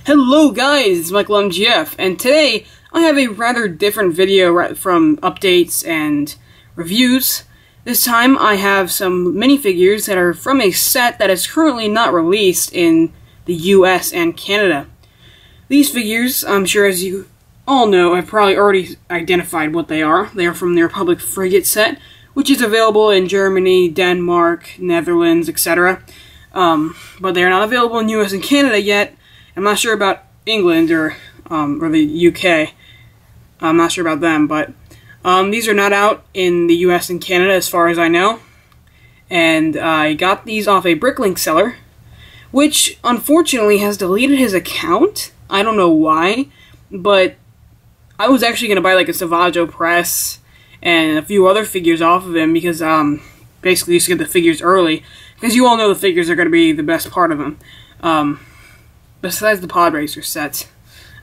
Hello guys, it's Michael MGF, and today I have a rather different video from updates and reviews. This time I have some minifigures that are from a set that is currently not released in the US and Canada. These figures, I'm sure as you all know, I've probably already identified what they are. They are from the Republic Frigate set, which is available in Germany, Denmark, Netherlands, etc. But they are not available in US and Canada yet. I'm not sure about England or the UK. I'm not sure about them, but these are not out in the US and Canada as far as I know. And I got these off a Bricklink seller, which unfortunately has deleted his account. I don't know why, but I was actually going to buy like a Savaggio press and a few other figures off of him because basically you just get the figures early, because you all know the figures are going to be the best part of them. Besides the Pod Racer sets.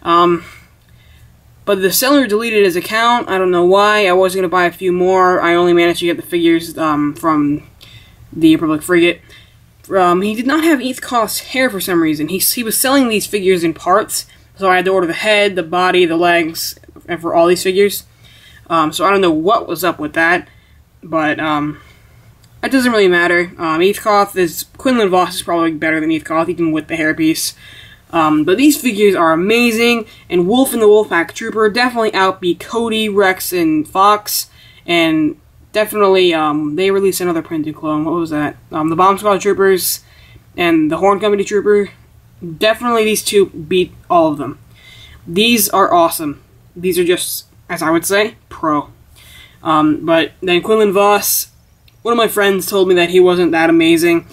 But the seller deleted his account. I don't know why. I was going to buy a few more. I only managed to get the figures from the Republic Frigate. He did not have Ethkoth's hair for some reason. He was selling these figures in parts, so I had to order the head, the body, the legs, and for all these figures. So I don't know what was up with that, but it doesn't really matter. Quinlan Vos is probably better than Ethkoth, even with the hairpiece. But these figures are amazing, and Wolf and the Wolfpack Trooper definitely outbeat Cody, Rex, and Fox, and definitely, they released another printed clone. What was that? The Bomb Squad Troopers and the Horn Company Trooper. Definitely these two beat all of them. These are awesome. These are just, as I would say, pro. But then Quinlan Vos, one of my friends told me that he wasn't that amazing,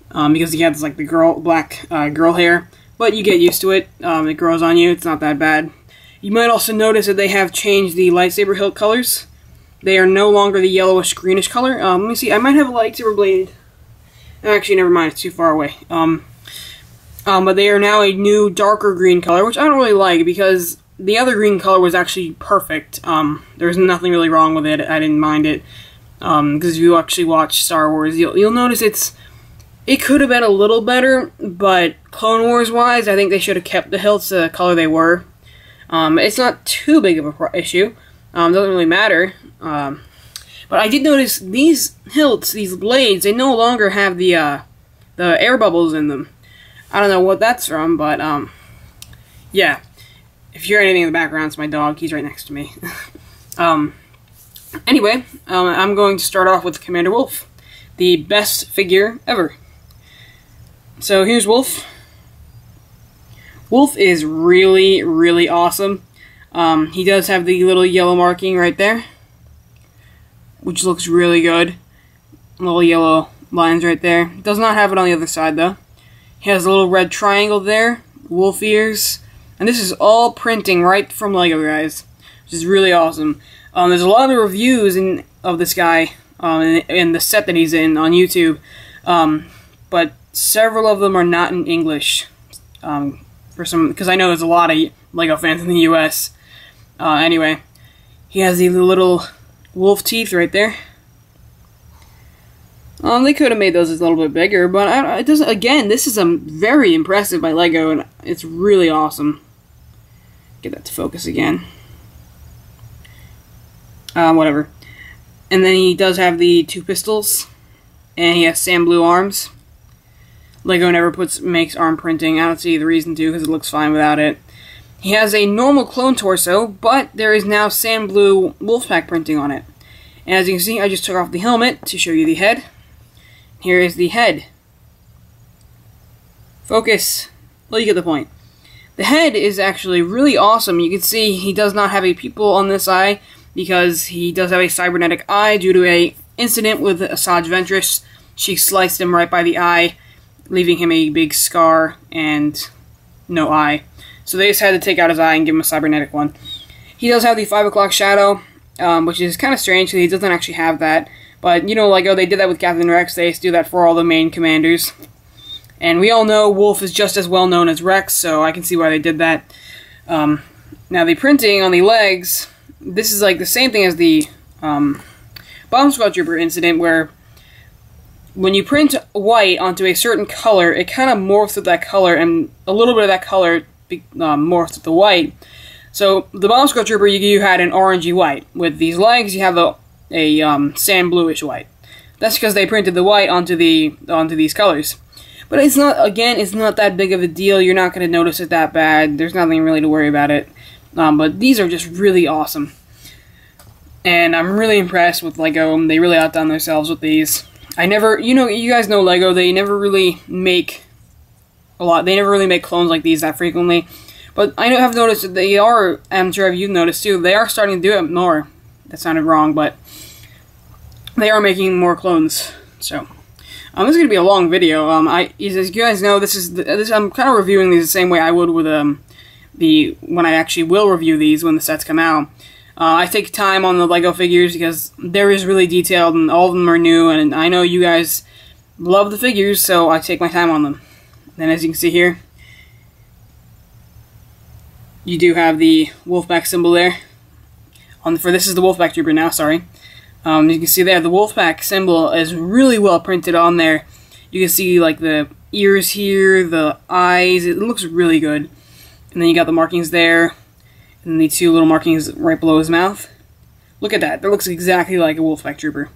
because he has like the black girl hair. But you get used to it. It grows on you. It's not that bad. You might also notice that they have changed the lightsaber hilt colors. They are no longer the yellowish greenish color. Let me see. I might have a lightsaber blade. Actually, never mind. It's too far away. But they are now a new darker green color, which I don't really like because the other green color was actually perfect. There was nothing really wrong with it. I didn't mind it. Because if you actually watch Star Wars, you'll notice it could have been a little better, but Clone Wars-wise, I think they should have kept the hilts the color they were. It's not too big of a issue. Doesn't really matter. But I did notice these hilts, these blades, they no longer have the air bubbles in them. I don't know what that's from, but yeah. If you hear anything in the background, it's my dog. He's right next to me. Anyway, I'm going to start off with Commander Wolf, the best figure ever. So here's Wolf. Wolf is really, really awesome. He does have the little yellow marking right there, which looks really good. Little yellow lines right there. Does not have it on the other side though. He has a little red triangle there, wolf ears, and this is all printing right from LEGO, guys, which is really awesome. There's a lot of reviews of this guy in the set that he's in on YouTube, but several of them are not in English. Because I know there's a lot of LEGO fans in the US. Anyway, he has the little wolf teeth right there. They could have made those a little bit bigger, but it doesn't. Again, this is very impressive by LEGO, and it's really awesome. Get that to focus again. Whatever. And then he does have the two pistols, and he has sand blue arms. LEGO never makes arm printing. I don't see the reason to, because it looks fine without it. He has a normal clone torso, but there is now sand blue Wolfpack printing on it. And as you can see, I just took off the helmet to show you the head. Here is the head. Focus. Well, you get the point. The head is actually really awesome. You can see he does not have a pupil on this eye, because he does have a cybernetic eye due to an incident with Asajj Ventress. She sliced him right by the eye, leaving him a big scar and no eye. So they just had to take out his eye and give him a cybernetic one. He does have the 5 o'clock shadow, which is kind of strange because he doesn't actually have that. But, you know, like, they did that with Captain Rex. They used to do that for all the main commanders. And we all know Wolf is just as well known as Rex, so I can see why they did that. Now, the printing on the legs, this is like the same thing as the Bomb Squad Trooper incident, where when you print white onto a certain color, it kind of morphs with that color, and a little bit of that color morphed with the white. So the Bomb Squad Trooper, you had an orangey white. With these legs, you have a sand bluish white. That's because they printed the white onto these colors. But it's not that big of a deal. You're not going to notice it that bad. There's nothing really to worry about it. But these are just really awesome. And I'm really impressed with LEGO. They really outdone themselves with these. You guys know LEGO, they never really make clones like these that frequently. But I have noticed that they are, I'm sure you've noticed too, they are starting to do it more. That sounded wrong, but they are making more clones. So, this is going to be a long video. As you guys know, I'm kind of reviewing these the same way I would with when I actually will review these when the sets come out. I take time on the LEGO figures because they're just really detailed and all of them are new, and I know you guys love the figures, so I take my time on them. And as you can see here, you do have the Wolfpack symbol there. This is the Wolfpack Trooper now, sorry. You can see there, the Wolfpack symbol is really well printed on there. You can see like the ears here, the eyes, it looks really good. And then you got the markings there. And the two little markings right below his mouth. Look at that. That looks exactly like a Wolfpack Trooper.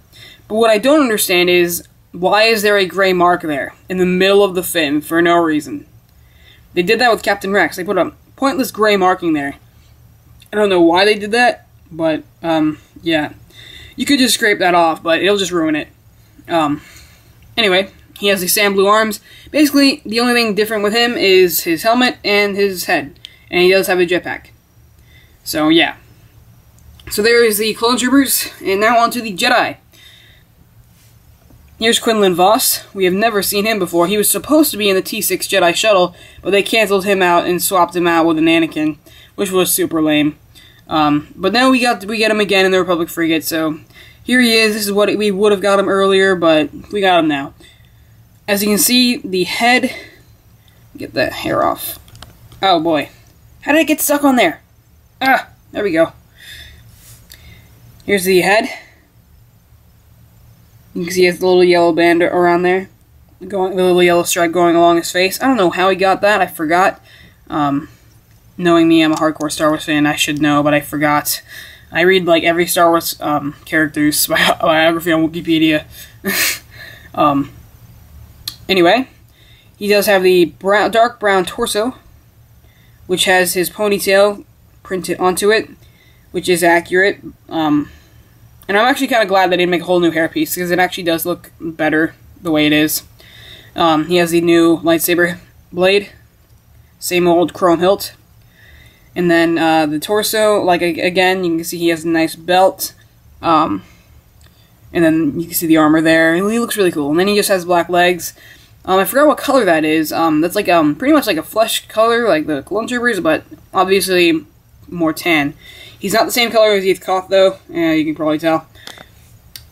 But what I don't understand is, why is there a gray mark there in the middle of the fin for no reason? They did that with Captain Rex. They put a pointless gray marking there. I don't know why they did that, but, yeah. You could just scrape that off, but it'll just ruin it. Anyway, he has the sand blue arms. Basically, the only thing different with him is his helmet and his head. And he does have a jetpack. So, yeah. So there is the Clone Troopers, and now on to the Jedi. Here's Quinlan Vos. We have never seen him before. He was supposed to be in the T6 Jedi shuttle, but they canceled him out and swapped him out with an Anakin, which was super lame. But now we get him again in the Republic Frigate, so here he is. This is what we would have got him earlier, but we got him now. As you can see, the head... Get that hair off. Oh boy. How did it get stuck on there? Ah, there we go. Here's the head. You can see he has the little yellow band around there. The little yellow stripe going along his face. I don't know how he got that. I forgot. Knowing me, I'm a hardcore Star Wars fan. I should know, but I forgot. I read like every Star Wars character's biography on Wikipedia. Anyway, he does have the dark brown torso, which has his ponytail printed onto it, which is accurate. And I'm actually kind of glad they didn't make a whole new hairpiece, because it actually does look better the way it is. He has the new lightsaber blade, same old chrome hilt. And then the torso, like again, you can see he has a nice belt. And then you can see the armor there. He looks really cool. And then he just has black legs. I forgot what color that is. That's like pretty much like a flesh color, like the Clone Troopers, but obviously more tan. He's not the same color as Heath Koth, though. You can probably tell.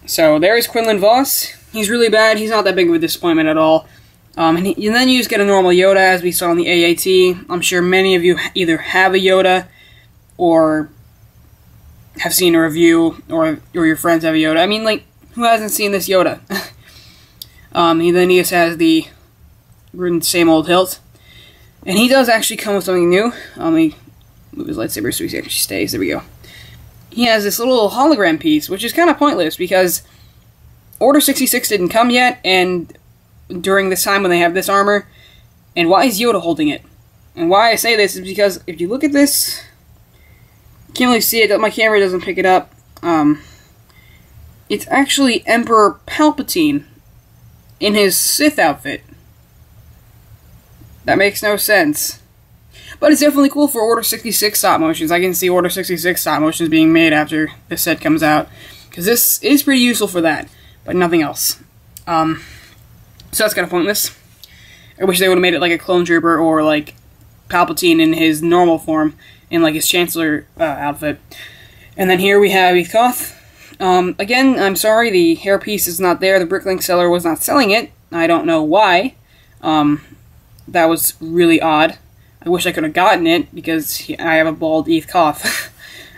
So there's Quinlan Vos. He's really bad. He's not that big of a disappointment at all. And then you just get a normal Yoda, as we saw in the AAT. I'm sure many of you either have a Yoda, or have seen a review, or your friends have a Yoda. I mean, like, who hasn't seen this Yoda? Then he just has the same old hilt. And he does actually come with something new. Let me move his lightsaber so he actually stays. There we go. He has this little hologram piece, which is kind of pointless, because Order 66 didn't come yet, and during this time when they have this armor, and why is Yoda holding it? And why I say this is because if you look at this, you can't really see it, my camera doesn't pick it up. It's actually Emperor Palpatine in his Sith outfit. That makes no sense. But it's definitely cool for Order 66 stop motions. I can see Order 66 stop motions being made after this set comes out, because this is pretty useful for that, but nothing else. So that's kind of pointless. I wish they would have made it like a Clone Trooper, or like Palpatine in his normal form, in like his Chancellor outfit. And then here we have Heath Koth. Again, I'm sorry, the hairpiece is not there. The Bricklink seller was not selling it. I don't know why. That was really odd. I wish I could have gotten it, because I have a bald Heath Koth.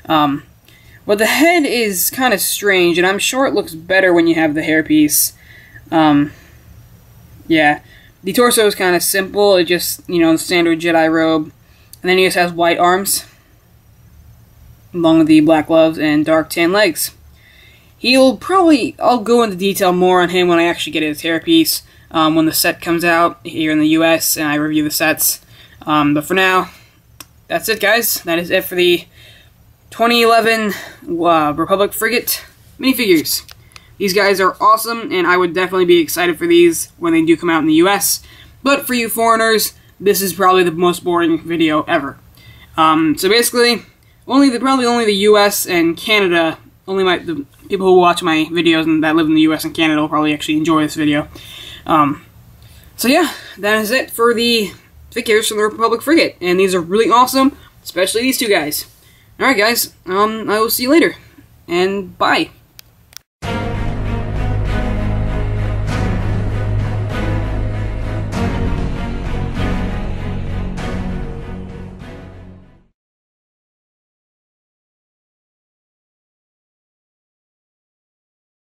But the head is kind of strange, and I'm sure it looks better when you have the hairpiece. Yeah. The torso is kind of simple. It just, you know, the standard Jedi robe. And then he just has white arms, along with the black gloves and dark tan legs. I'll go into detail more on him when I actually get his hairpiece, when the set comes out here in the US and I review the sets. But for now, that's it, guys. That is it for the 2011 Republic Frigate minifigures. These guys are awesome, and I would definitely be excited for these when they do come out in the US. But for you foreigners, this is probably the most boring video ever. So basically, probably only the US and Canada, the people who watch my videos and that live in the US and Canada will probably actually enjoy this video. So yeah, that is it for the figures from the Republic Frigate, and these are really awesome, especially these two guys. Alright guys, I will see you later, and bye.